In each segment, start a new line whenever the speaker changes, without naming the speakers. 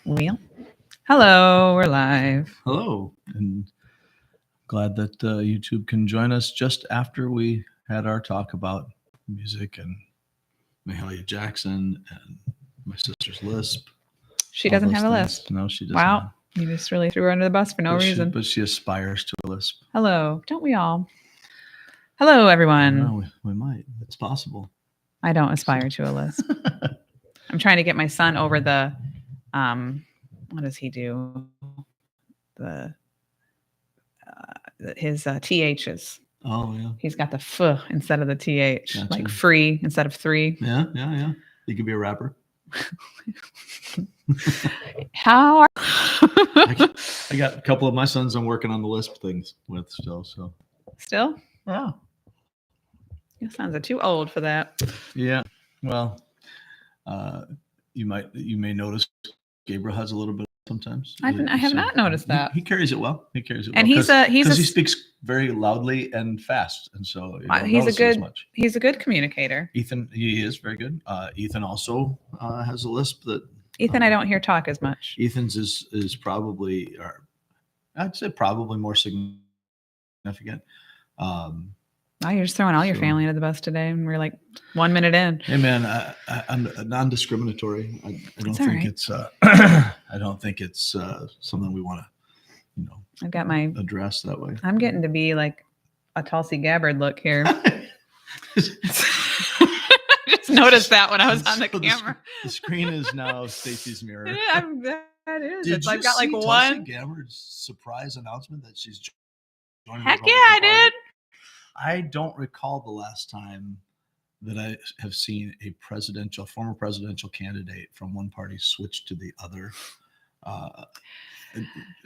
Well, hello, we're live.
Hello, and glad that YouTube can join us just after we had our talk about music and Mahalia Jackson and my sister's lisp.
She
all
doesn't
those
have a
things.
lisp.
No, she doesn't.
Wow, you just really threw her under the bus for no
but
reason.
but she aspires to a lisp.
Hello, don't we all? Hello, everyone.
No, we might. It's possible.
I don't aspire to a lisp. I'm trying to get my son over the, what does he do? His THs.
Oh yeah.
He's got the f instead of the th,
Gotcha.
like free instead of three.
Yeah. You could be a rapper.
How are
I got a couple of my sons I'm working on the lisp things with still. So
still?
yeah.
Your sons are too old for that.
Yeah. Well, you may notice Gabriel has a little bit sometimes.
I have not noticed that.
He carries it well. He
and he's
because he speaks very loudly and fast, and so you don't notice it as much.
He's a good communicator.
Ethan, he is very good. Ethan also has a lisp that.
Ethan, I don't hear talk as much.
Ethan's is probably, or I'd say probably more significant.
Wow, you're just throwing all your family into the bus today, and we're like 1 minute in.
Hey man, I'm non-discriminatory. I don't think
right.
it's I don't think it's something we want to,
I've got my
address that way.
I'm getting to be like a Tulsi Gabbard look here. I just noticed that when I was on the camera.
The screen is now Stacey's mirror.
Yeah, that is.
Did
I've
you
got like
see
one.
Tulsi Gabbard's surprise announcement that she's joining the
Heck yeah,
Republican
I
Party?
did.
I don't recall the last time that I have seen a former presidential candidate from one party switch to the other.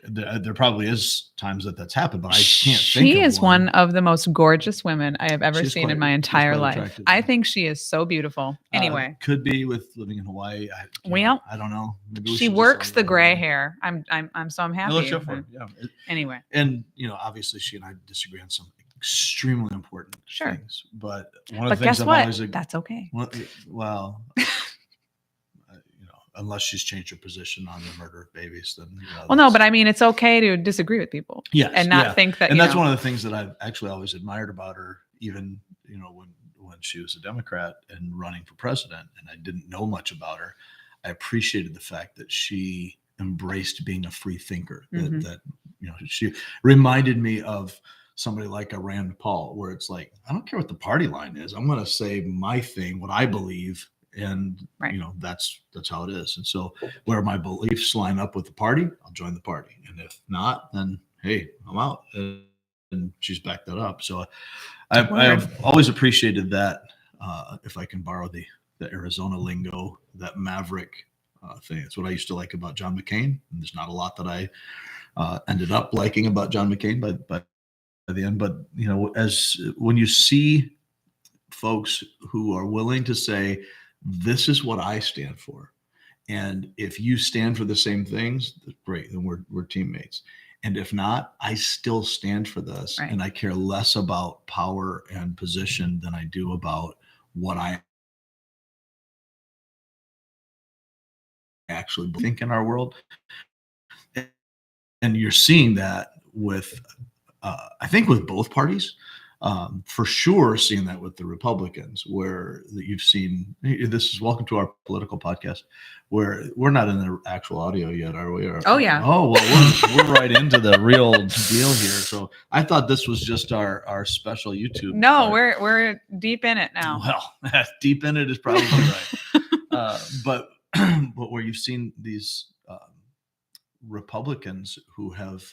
There probably is times that's happened, but I can't think of
She is one of the most gorgeous women I have ever seen in my entire life.
Attractive.
I think she is so beautiful. Anyway,
could be with living in Hawaii. I don't know. Maybe
she works the gray hair. I'm happy.
Yeah.
Anyway,
and obviously she and I disagree on some extremely important things. But one of the things
guess what? That's okay.
Well, unless she's changed her position on the murder of babies, then
well, no, but I mean, it's okay to disagree with people, and not think that.
And that's one of the things that I've actually always admired about her, even when she was a Democrat and running for president, and I didn't know much about her. I appreciated the fact that she embraced being a free thinker.
Mm-hmm.
That she reminded me of somebody like a Rand Paul, where it's like, I don't care what the party line is. I'm going to say my thing, what I believe. And, that's how it is. And so where my beliefs line up with the party, I'll join the party. And if not, then, hey, I'm out. And she's backed that up. So I've always appreciated that. If I can borrow the Arizona lingo, that maverick thing. It's what I used to like about John McCain. And there's not a lot that I ended up liking about John McCain by the end. But, as when you see folks who are willing to say, this is what I stand for, and if you stand for the same things, great, then we're teammates. And if not, I still stand for this, and I care less about power and position than I do about what I actually think in our world. And you're seeing that with, I think, with both parties. For sure, seeing that with the Republicans, where you've seen this is welcome to our political podcast, where we're not in the actual audio yet, are we?
Oh yeah.
Oh well, we're right into the real deal here. So I thought this was just our special YouTube.
No, we're deep in it now.
Well, deep in it is probably right. But where you've seen these Republicans who have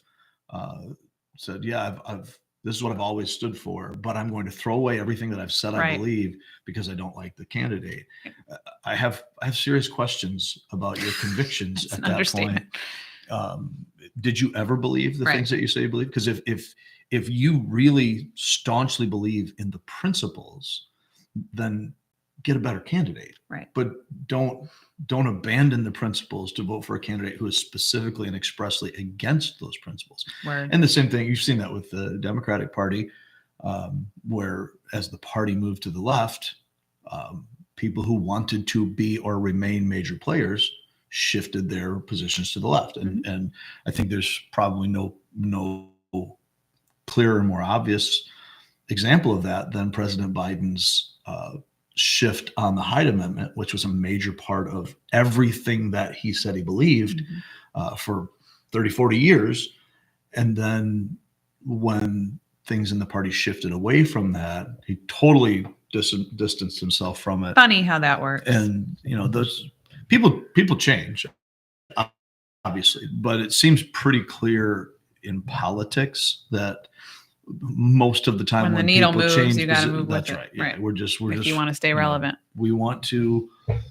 said, yeah, this is what I've always stood for, but I'm going to throw away everything that I've said I believe because I don't like the candidate. I have serious questions about your convictions at that point. Did you ever believe the things that you say you believe? Because if you really staunchly believe in the principles, then get a better candidate.
Right.
But don't abandon the principles to vote for a candidate who is specifically and expressly against those principles.
Word.
And the same thing, you've seen that with the Democratic Party, where as the party moved to the left, people who wanted to be or remain major players shifted their positions to the left. And I think there's probably no clearer, more obvious example of that than President Biden's shift on the Hyde Amendment, which was a major part of everything that he said he believed for 30, 40 years. And then when things in the party shifted away from that, he totally distanced himself from it.
Funny how that works.
And, those people change, obviously, but it seems pretty clear in politics that most of the time
when the needle
people
moves,
change,
you got to move
that's
with
right.
it.
Yeah,
right.
We're just
if you want to stay relevant.
We want to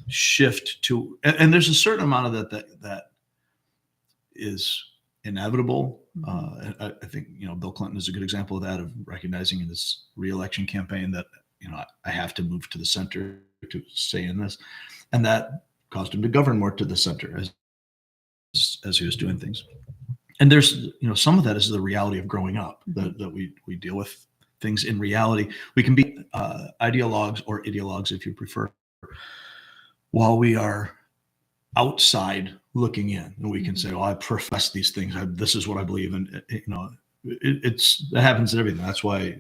shift to, and there's a certain amount of that is inevitable. I think, Bill Clinton is a good example of that, of recognizing in his re-election campaign that, I have to move to the center to stay in this. And that caused him to govern more to the center as he was doing things. And there's, some of that is the reality of growing up, that we deal with things in reality. We can be ideologues or ideologues, if you prefer, while we are outside looking in, and we can say, "Oh, I profess these things. This is what I believe," and it happens in everything. That's why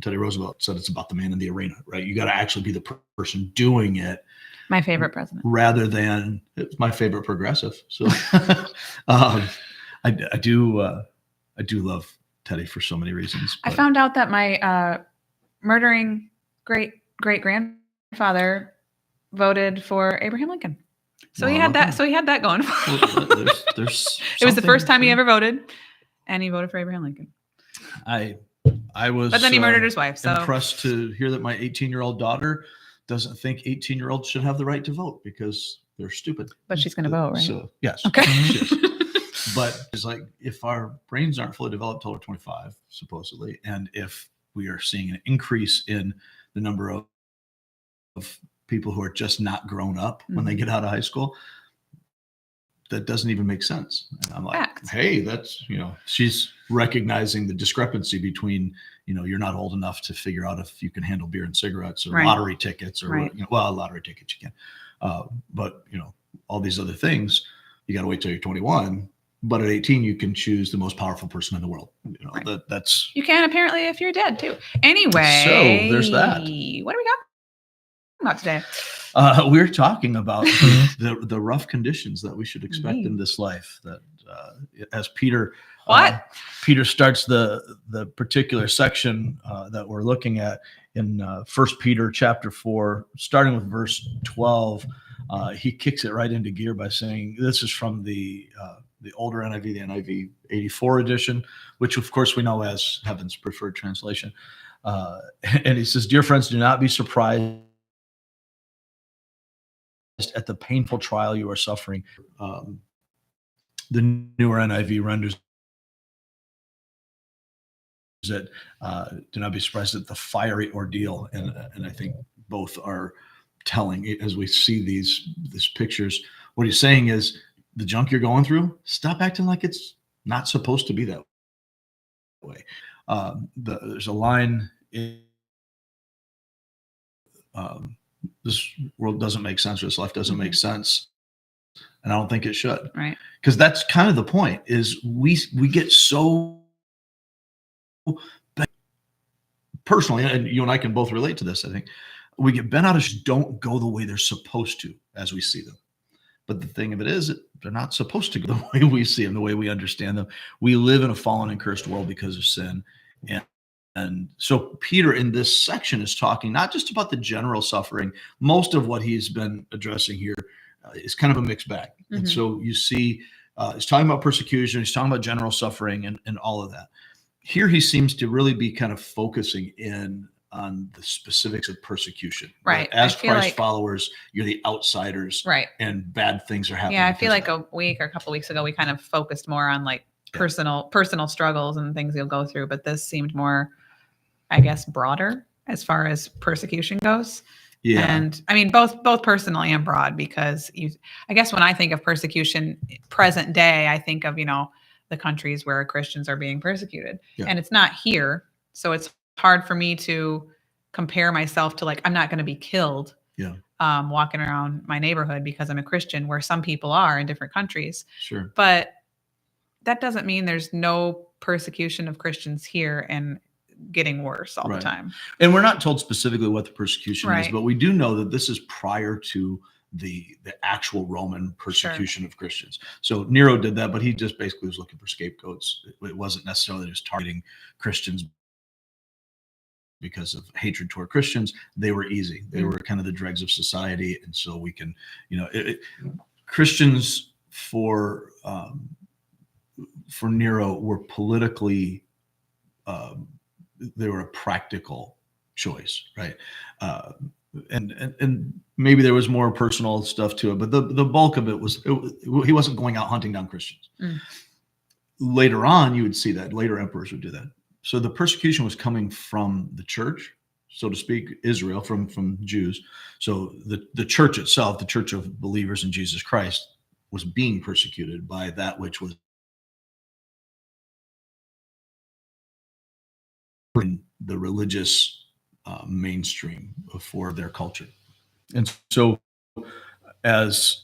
Teddy Roosevelt said it's about the man in the arena, right? You got to actually be the person doing it.
My favorite president,
rather than it's my favorite progressive. So I do love Teddy for so many reasons.
I found out that my murdering great grandfather voted for Abraham Lincoln. So he had that. So he had that going.
There's
it was the first time he ever voted, and he voted for Abraham Lincoln.
I was,
but then he murdered his wife. So
impressed to hear that my 18-year-old daughter doesn't think 18-year-olds should have the right to vote because they're stupid.
But she's going to vote, right?
So yes.
Okay.
But it's like, if our brains aren't fully developed till we're 25, supposedly, and if we are seeing an increase in the number of people who are just not grown up when they get out of high school, that doesn't even make sense. And I'm like, hey, that's, she's recognizing the discrepancy between, you're not old enough to figure out if you can handle beer and cigarettes or lottery tickets or, lottery tickets you can. But, all these other things, you got to wait till you're 21. But at 18, you can choose the most powerful person in the world. That's.
You can, apparently, if you're dead too. Anyway.
So there's that.
What do we got about today?
We're talking about the rough conditions that we should expect in this life. That as Peter starts the particular section that we're looking at in 1 Peter chapter 4, starting with verse 12, he kicks it right into gear by saying, this is from the older NIV, the NIV 84 edition, which of course we know as Heaven's Preferred Translation. And he says, "Dear friends, do not be surprised at the painful trial you are suffering." The newer NIV renders it, "Do not be surprised at the fiery ordeal," and I think both are telling as we see these pictures. What he's saying is, the junk you're going through, stop acting like it's not supposed to be that way. There's a line in this world doesn't make sense, or this life doesn't make sense, and I don't think it should.
Right.
Because that's kind of the point, is we get so personally, and you and I can both relate to this, I think, we get bent out of don't go the way they're supposed to as we see them. But the thing of it is, they're not supposed to go the way we see them, the way we understand them. We live in a fallen and cursed world because of sin. And so Peter in this section is talking not just about the general suffering. Most of what he's been addressing here is kind of a mixed bag. And so you see, he's talking about persecution, he's talking about general suffering and all of that. Here he seems to really be kind of focusing in on the specifics of persecution.
Right.
As Christ followers, you're the outsiders.
Right.
And bad things are happening.
Yeah, I feel like a week or a couple of weeks ago, we kind of focused more on like personal struggles and things you'll go through. But this seemed more, I guess, broader as far as persecution goes. Yeah. And I mean, both personal and broad, because I guess when I think of persecution present day, I think of, the countries where Christians are being persecuted. Yeah. And it's not here. So it's hard for me to compare myself to, like, I'm not going to be killed
Yeah.
Walking around my neighborhood because I'm a Christian, where some people are in different countries.
Sure.
But that doesn't mean there's no persecution of Christians here and getting worse all the time.
And we're not told specifically what the persecution is,
Right.
but we do know that this is prior to the actual Roman persecution of Christians. So Nero did that, but he just basically was looking for scapegoats. It wasn't necessarily just targeting Christians because of hatred toward Christians. They were easy. They were kind of the dregs of society. And so we can, Christians for Nero were politically, they were a practical choice, right? And maybe there was more personal stuff to it, but the bulk of it was, he wasn't going out hunting down Christians. Later on, you would see that. Later emperors would do that. So the persecution was coming from the church, so to speak, Israel, from Jews. So the church itself, the church of believers in Jesus Christ, was being persecuted by that which was in the religious mainstream for their culture. And so as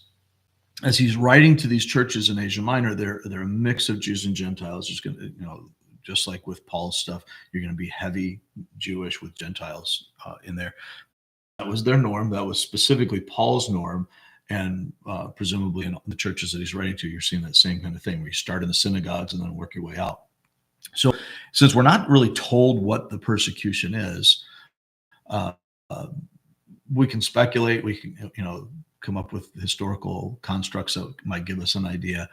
he's writing to these churches in Asia Minor, they're a mix of Jews and Gentiles. Just going to, just like with Paul's stuff, you're going to be heavy Jewish with Gentiles in there. That was their norm. That was specifically Paul's norm. And presumably in the churches that he's writing to, you're seeing that same kind of thing where you start in the synagogues and then work your way out. So since we're not really told what the persecution is, we can speculate. We can, come up with historical constructs that might give us an idea.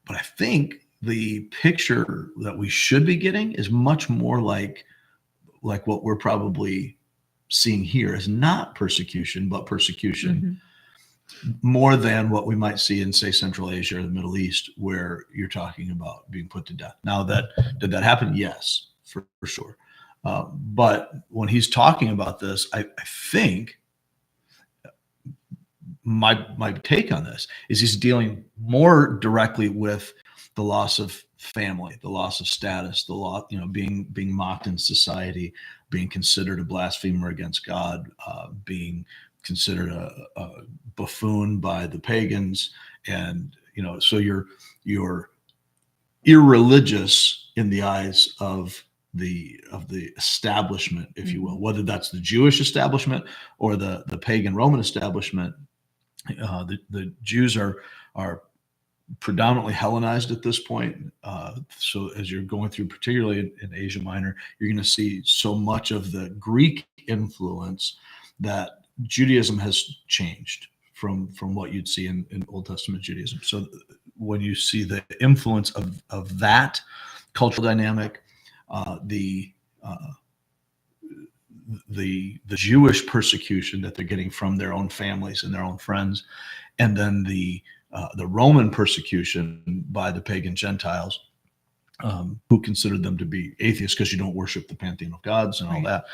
But I think the picture that we should be getting is much more like what we're probably seeing here is not persecution, but persecution, more than what we might see in, say, Central Asia or the Middle East, where you're talking about being put to death. Now, did that happen? Yes, for sure. But when he's talking about this, I think my take on this is he's dealing more directly with the loss of family, the loss of status, the loss, being mocked in society, being considered a blasphemer against God, being considered a buffoon by the pagans, and so you're irreligious in the eyes of the establishment, if you will, whether that's the Jewish establishment or the pagan Roman establishment. The Jews are predominantly Hellenized at this point. So as you're going through, particularly in Asia Minor, you're going to see so much of the Greek influence that Judaism has changed from what you'd see in Old Testament Judaism. So when you see the influence of that cultural dynamic, the Jewish persecution that they're getting from their own families and their own friends, and then the Roman persecution by the pagan Gentiles, who considered them to be atheists because you don't worship the pantheon of gods and all that,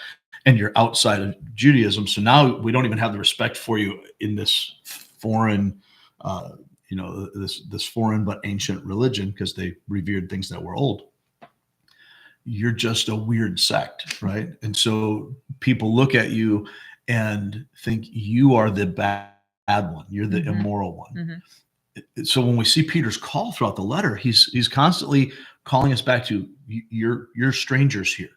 and you're outside of Judaism. So now we don't even have the respect for you in this foreign, this foreign but ancient religion, because they revered things that were old. You're just a weird sect, right? And so people look at you and think you are the bad one. You're the immoral one. So when we see Peter's call throughout the letter, he's constantly calling us back to you're strangers here.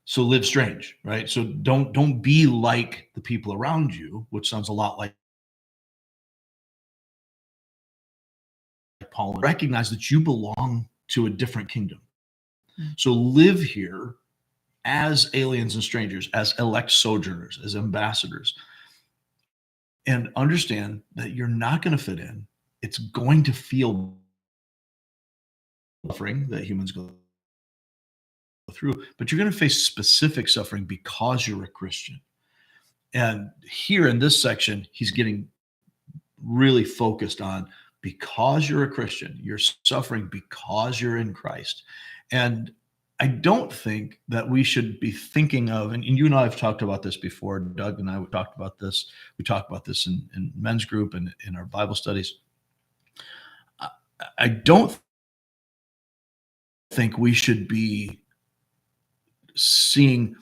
So live strange, right? So don't be like the people around you, which sounds a lot like Paul. Recognize that you belong to a different kingdom. So live here as aliens and strangers, as elect sojourners, as ambassadors, and understand that you're not going to fit in. It's going to feel suffering that humans go through, but you're going to face specific suffering because you're a Christian. And here in this section, he's getting really focused on, because you're a Christian, you're suffering because you're in Christ. And I don't think that we should be thinking of, and you and I have talked about this before, Doug and I, we talked about this in men's group and in our Bible studies. I don't think we should be seeing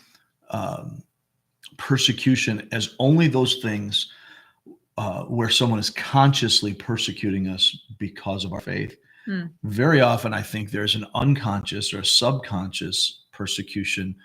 persecution as only those things where someone is consciously persecuting us because of our faith. Very often, I think there's an unconscious or a subconscious persecution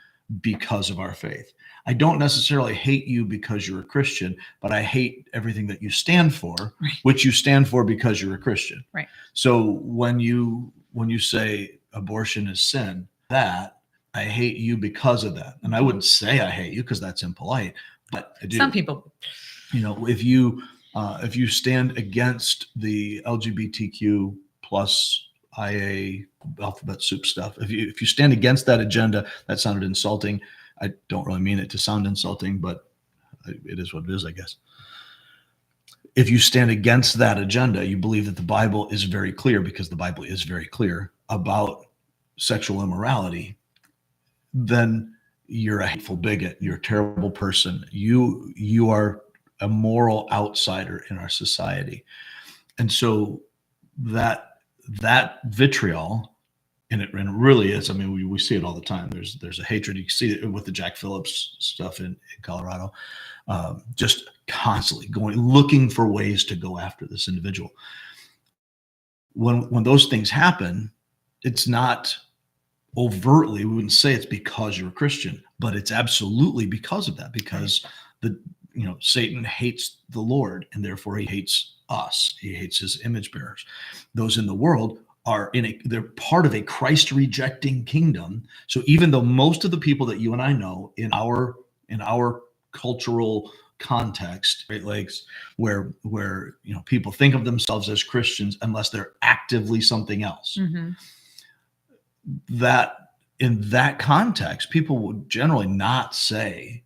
because of our faith. I don't necessarily hate you because you're a Christian, but I hate everything that you stand for,
right,
which you stand for because you're a Christian.
Right.
So when you say abortion is sin, that I hate you because of that. And I wouldn't say I hate you because that's impolite, but I do.
Some people,
if you stand against the LGBTQ plus IA alphabet soup stuff, if you stand against that agenda, that sounded insulting. I don't really mean it to sound insulting, but it is what it is, I guess. If you stand against that agenda, you believe that the Bible is very clear, because the Bible is very clear about sexual immorality, then you're a hateful bigot. You're a terrible person. You are a moral outsider in our society. And so that vitriol, and it really is. I mean, we see it all the time. There's a hatred. You can see it with the Jack Phillips stuff in Colorado, just constantly looking for ways to go after this individual. When those things happen, it's not overtly, we wouldn't say it's because you're a Christian, but it's absolutely because of that, because Satan hates the Lord, and therefore he hates us. He hates his image bearers. Those in the world they're part of a Christ rejecting kingdom. So even though most of the people that you and I know in our cultural context, Great Lakes, where people think of themselves as Christians unless they're actively something else, that in that context, people would generally not say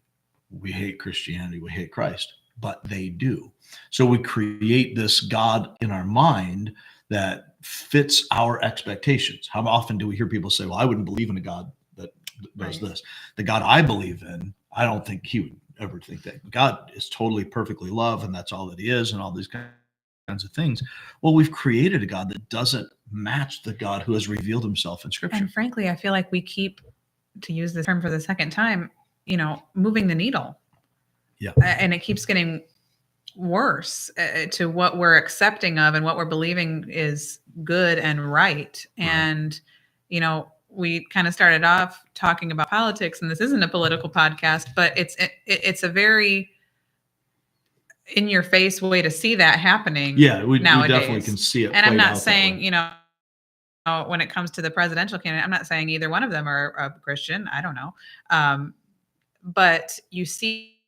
we hate Christianity, we hate Christ, but they do. So we create this God in our mind that fits our expectations. How often do we hear people say, well, I wouldn't believe in a God that does this. The God I believe in, I don't think he would ever think that. God is totally perfectly love, and that's all that he is, and all these kinds of things. Well, we've created a God that doesn't match the God who has revealed himself in Scripture.
And frankly, I feel like we keep, to use this term for the second time, moving the needle.
Yeah.
And it keeps getting worse to what we're accepting of and what we're believing is good and right. And, we kind of started off talking about politics, and this isn't a political podcast, but it's a very in your face way to see that happening.
Yeah, we definitely can see it.
And I'm not saying, when it comes to the presidential candidate, I'm not saying either one of them are a Christian. I don't know. But you see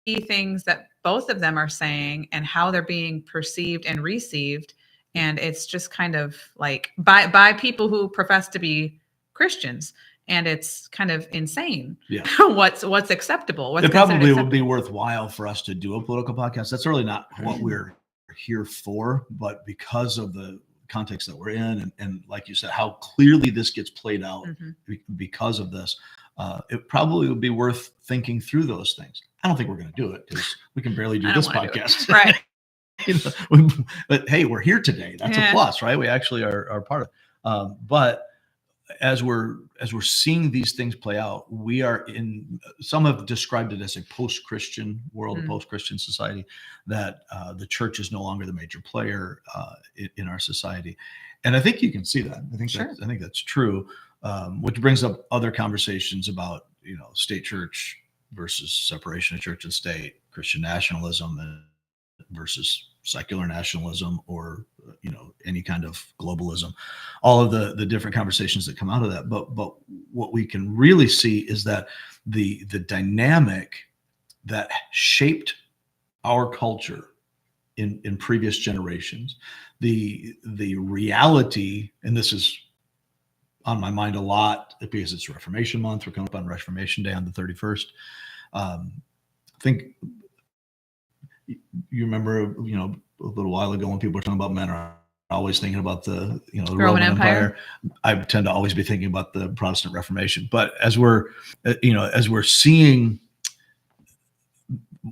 things that both of them are saying and how they're being perceived and received. And it's just kind of like by people who profess to be Christians. And it's kind of insane.
Yeah.
what's acceptable.
It probably would be worthwhile for us to do a political podcast. That's really not what we're here for, but because of the context that we're in, and like you said, how clearly this gets played out because of this, it probably would be worth thinking through those things. I don't think we're going to do it because we can barely do this podcast.
Right.
But hey, we're here today. That's a plus, right? We actually are part of it. But as we're seeing these things play out, we are some have described it as a post-Christian world, a post-Christian society, that the church is no longer the major player in our society. And I think you can see that. I think that's true. Which brings up other conversations about, state church versus separation of church and state, Christian nationalism versus secular nationalism, or any kind of globalism, all of the different conversations that come out of that. But what we can really see is that the dynamic that shaped our culture in previous generations, the reality, and this is on my mind a lot because it's Reformation Month. We're coming up on Reformation Day on the 31st. I think you remember, a little while ago when people were talking about men are always thinking about the, the Roman Empire. I tend to always be thinking about the Protestant Reformation. But as we're seeing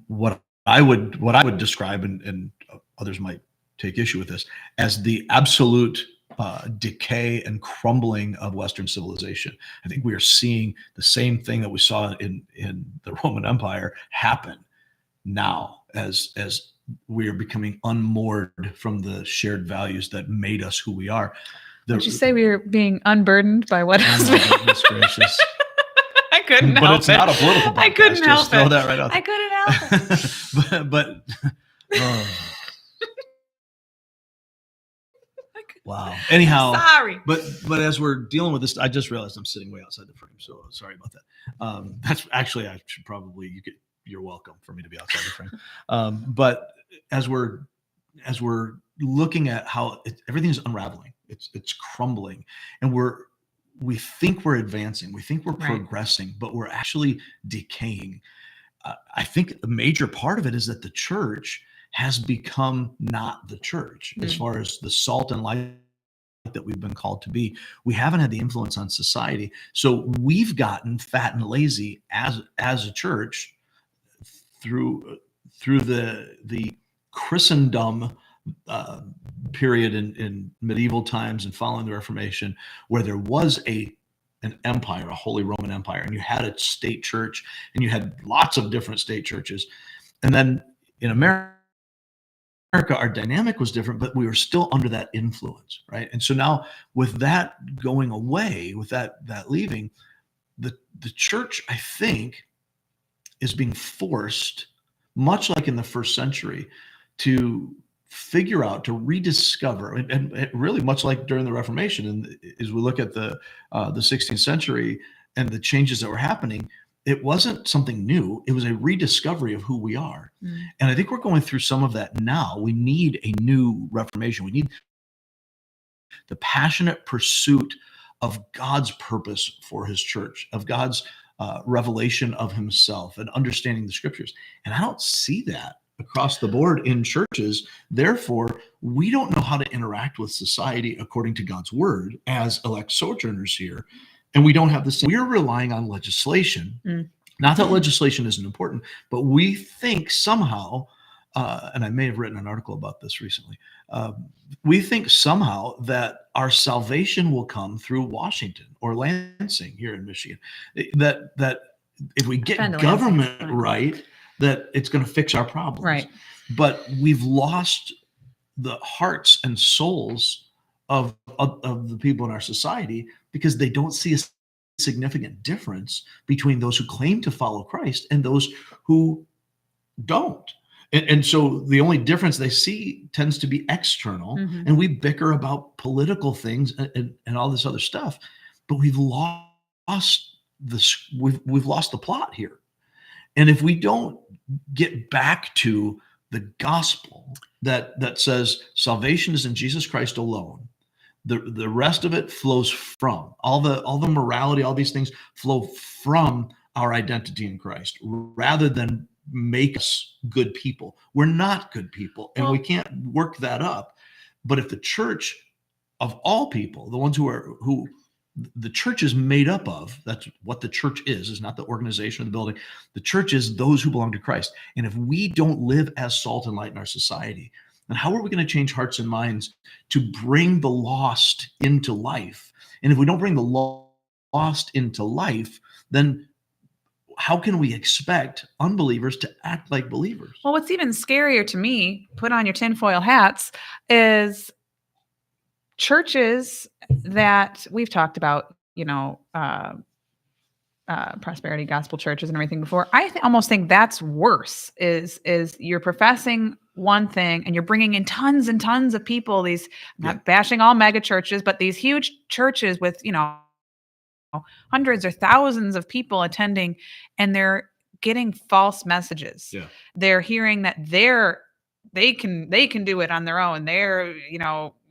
what I would describe, and others might take issue with this, as the absolute decay and crumbling of Western civilization. I think we are seeing the same thing that we saw in the Roman Empire happen now as we are becoming unmoored from the shared values that made us who we are.
Did you say we were being unburdened by what else?
Oh my goodness gracious.
I couldn't help it.
But it's not a political podcast.
I couldn't help
Just throw that right out there.
I couldn't help it.
but wow. Anyhow,
sorry.
But as we're dealing with this, I just realized I'm sitting way outside the frame, so sorry about that. That's actually, I should probably, you're welcome for me to be outside the frame. But as we're looking at how everything's unraveling, it's crumbling, and we think we're advancing, we think we're progressing, but we're actually decaying. I think a major part of it is that the church has become not the church as far as the salt and light that we've been called to be. We haven't had the influence on society, so we've gotten fat and lazy as a church through the Christendom period in medieval times and following the Reformation, where there was an empire, a Holy Roman Empire, and you had a state church, and you had lots of different state churches. And then in America, our dynamic was different, but we were still under that influence, right? And so now, with that going away, with that leaving, the church, I think, is being forced, much like in the first century, to figure out, to rediscover, and really much like during the Reformation. And as we look at the 16th century and the changes that were happening, it wasn't something new. It was a rediscovery of who we are. And I think we're going through some of that now. We need a new Reformation. We need the passionate pursuit of God's purpose for his church, of God's revelation of himself and understanding the scriptures. And I don't see that across the board in churches. Therefore, we don't know how to interact with society according to God's word as elect sojourners here. And we don't have the same. We're relying on legislation. Not that legislation isn't important, but we think somehow, and I may have written an article about this recently, we think somehow that our salvation will come through Washington or Lansing here in Michigan. That if we get government right, that it's going to fix our problems.
Right.
But we've lost the hearts and souls of the people in our society, because they don't see a significant difference between those who claim to follow Christ and those who don't. And so the only difference they see tends to be external, and we bicker about political things and all this other stuff, but we've lost we've lost the plot here. And if we don't get back to the gospel that says salvation is in Jesus Christ alone, the rest of it flows from all the morality, all these things flow from our identity in Christ, rather than make us good people. We're not good people, and we can't work that up. But if the church of all people, the ones who the church is made up of, that's what the church is not the organization of the building. The church is those who belong to Christ. And if we don't live as salt and light in our society, then how are we going to change hearts and minds to bring the lost into life? And if we don't bring the lost into life, then how can we expect unbelievers to act like believers?
Well, what's even scarier to me, put on your tinfoil hats, is churches that we've talked about, prosperity gospel churches and everything before. I almost think that's worse, is you're professing one thing and you're bringing in tons and tons of people, I'm not bashing all mega churches, but these huge churches with, hundreds or thousands of people attending, and they're getting false messages.
Yeah.
They're hearing that they can do it on their own. They're,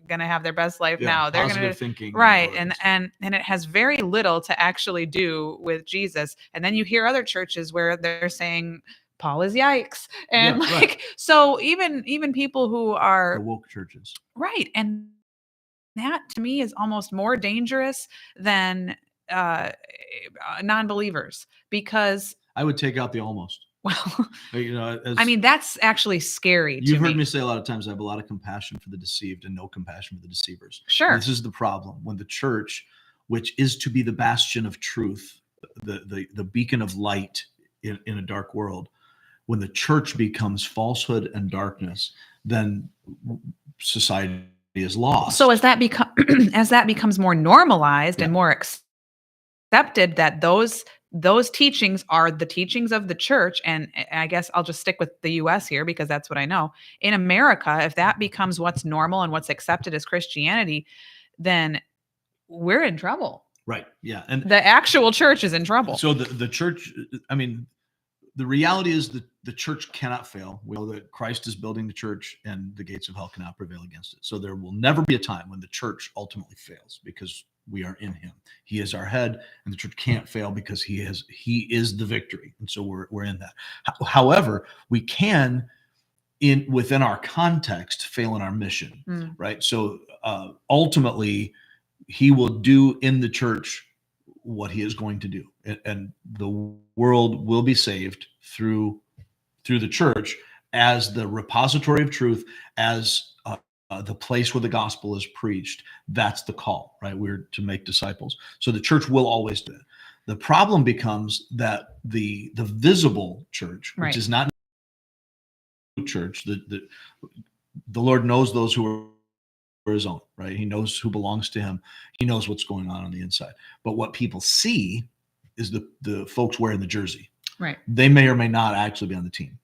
going to have their best life now. They're going to
thinking.
Right. And it has very little to actually do with Jesus. And then you hear other churches where they're saying Paul is yikes. And so even people who are
the woke churches.
Right. And that to me is almost more dangerous than non-believers, because
I would take out the almost.
Well,
as,
I mean, that's actually scary to
you've heard
me.
me say a lot of times, I have a lot of compassion for the deceived and no compassion for the deceivers.
Sure.
And this is the problem when the church, which is to be the bastion of truth, the beacon of light in a dark world, when the church becomes falsehood and darkness, then society is lost.
So as that becomes more normalized and more accepted, that those teachings are the teachings of the church, and I guess I'll just stick with the US here because that's what I know. In America, if that becomes what's normal and what's accepted as Christianity, then we're in trouble.
Right. Yeah. And
the actual church is in trouble.
So the church, I mean, the reality is that the church cannot fail. We know that Christ is building the church and the gates of hell cannot prevail against it. So there will never be a time when the church ultimately fails because we are in him. He is our head, and the church can't fail because he is the victory. And so we're in that. However, we can within our context fail in our mission, right? So ultimately he will do in the church what he is going to do, and the world will be saved through the church as the repository of truth, as the place where the gospel is preached. That's the call, right? We're to make disciples. So the church will always do it. The problem becomes that the visible church, which is not church, the Lord knows those who are his own, right? He knows who belongs to him. He knows what's going on the inside. But what people see is the folks wearing the jersey. Right. They may or may not actually be on the team.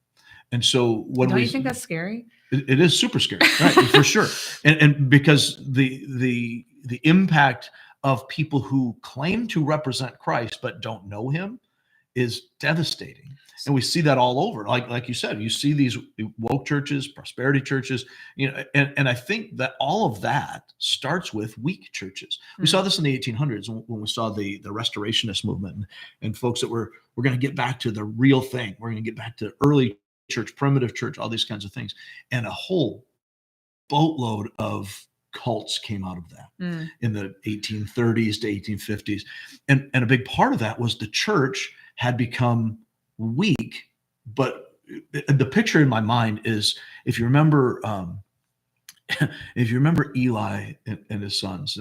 And so when
don't you think that's scary?
It is super scary, right? For sure. And because the impact of people who claim to represent Christ but don't know him is devastating. And we see that all over. Like you said, you see these woke churches, prosperity churches, and I think that all of that starts with weak churches. We saw this in the 1800s when we saw the restorationist movement and folks that we're going to get back to the real thing. We're going to get back to early church, primitive church, all these kinds of things. And a whole boatload of cults came out of that in the 1830s to 1850s. And a big part of that was the church had become weak. But the picture in my mind is, if you remember Eli and his sons,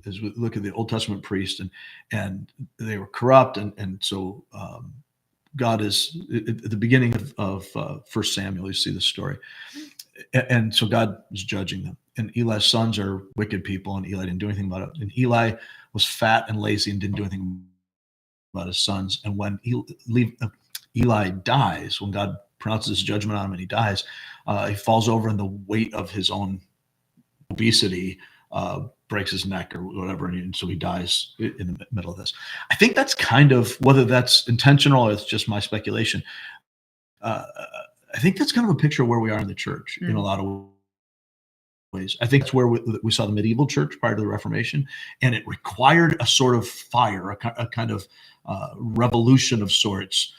as we look at the Old Testament priest, and they were corrupt, and so God is at the beginning of 1 Samuel. You see this story, and so God is judging them. And Eli's sons are wicked people, and Eli didn't do anything about it. And Eli was fat and lazy and didn't do anything about his sons. And when Eli dies, when God pronounces judgment on him and he dies, he falls over, and the weight of his own obesity breaks his neck or whatever, and so he dies in the middle of this. I think that's kind of, whether that's intentional or it's just my speculation, I think that's kind of a picture of where we are in the church in a lot of ways. I think it's where we saw the medieval church prior to the Reformation, and it required a sort of fire, a kind of revolution of sorts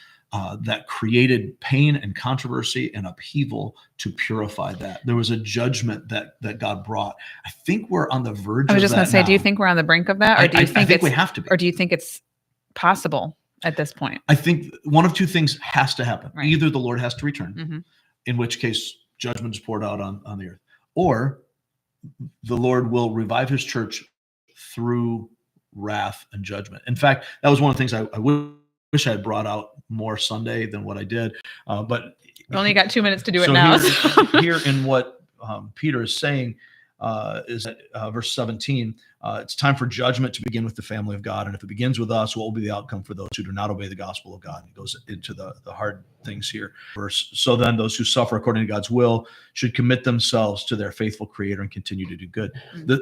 that created pain and controversy and upheaval to purify that. There was a judgment that God brought. I think we're on the verge of that. I was just going to say,
do you think we're on the brink of that? Or do you think
I think we have to be.
Or do you think it's possible at this point?
I think one of two things has to happen. Right. Either the Lord has to return, in which case judgment is poured out on the earth, or the Lord will revive his church through wrath and judgment. In fact, that was one of the things I wish I had brought out more Sunday than what I did. But
we only got 2 minutes to do it now.
Here in what Peter is saying is verse 17, it's time for judgment to begin with the family of God. And if it begins with us, what will be the outcome for those who do not obey the gospel of God? And it goes into the hard things here. Verse, so then those who suffer according to God's will should commit themselves to their faithful creator and continue to do good.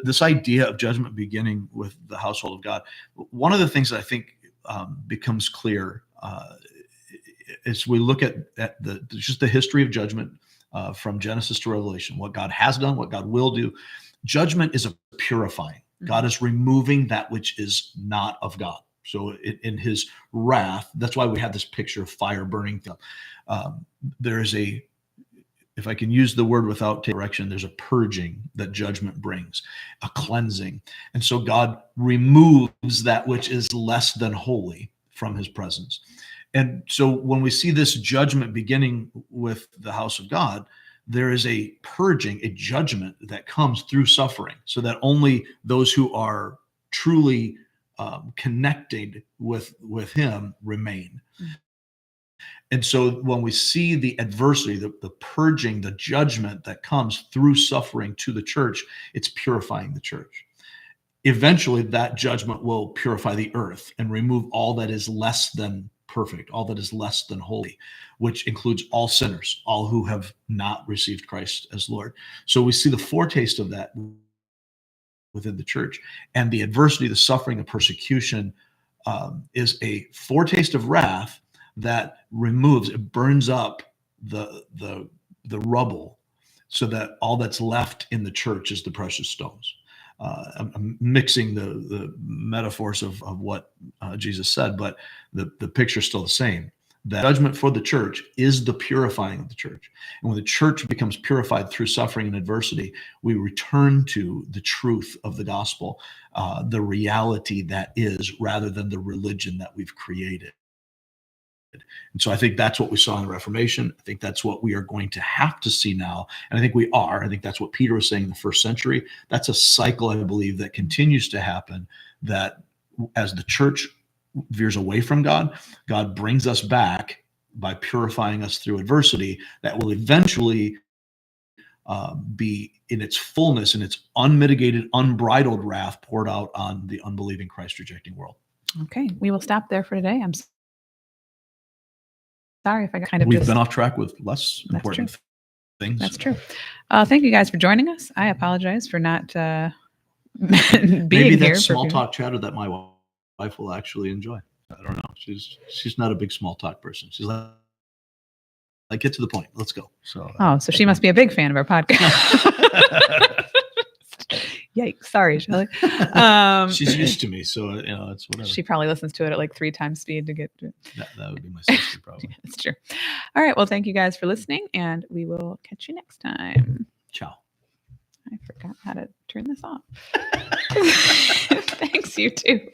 This idea of judgment beginning with the household of God, one of the things that I think becomes clear as we look at just the history of judgment from Genesis to Revelation, what God has done, what God will do. Judgment is a purifying. God is removing that which is not of God. So in his wrath, that's why we have this picture of fire burning them. There is if I can use the word without direction, there's a purging that judgment brings, a cleansing. And so God removes that which is less than holy from his presence. And so when we see this judgment beginning with the house of God, there is a purging, a judgment that comes through suffering, so that only those who are truly connected with him remain. And so when we see the adversity, the purging, the judgment that comes through suffering to the church, it's purifying the church. Eventually, that judgment will purify the earth and remove all that is less than perfect, all that is less than holy, which includes all sinners, all who have not received Christ as Lord. So we see the foretaste of that within the church. And the adversity, the suffering, the persecution is a foretaste of wrath that removes, it burns up the rubble, so that all that's left in the church is the precious stones. I'm mixing the metaphors of what Jesus said, but the picture is still the same. The judgment for the church is the purifying of the church. And when the church becomes purified through suffering and adversity, we return to the truth of the gospel, the reality that is, rather than the religion that we've created. And so I think that's what we saw in the Reformation. I think that's what we are going to have to see now. And I think we are. I think that's what Peter was saying in the first century. That's a cycle, I believe, that continues to happen, that as the church veers away from God, God brings us back by purifying us through adversity that will eventually be in its fullness, in its unmitigated, unbridled wrath poured out on the unbelieving, Christ-rejecting world.
Okay, we will stop there for today. I'm sorry if I kind of
We've been off track with less important things.
That's true. Thank you guys for joining us. I apologize for not being
Maybe
here.
That's small talk chatter that my wife will actually enjoy. I don't know. She's not a big small talk person. She's like, get to the point. Let's go. So
so she must be a big fan of our podcast. Yikes! Sorry, Shelley.
She's used to me, so it's whatever.
She probably listens to it at like 3 times speed to get to it.
That would be my sister, probably.
Yeah, that's true. All right. Well, thank you guys for listening, and we will catch you next time.
Ciao.
I forgot how to turn this off. Thanks, you too.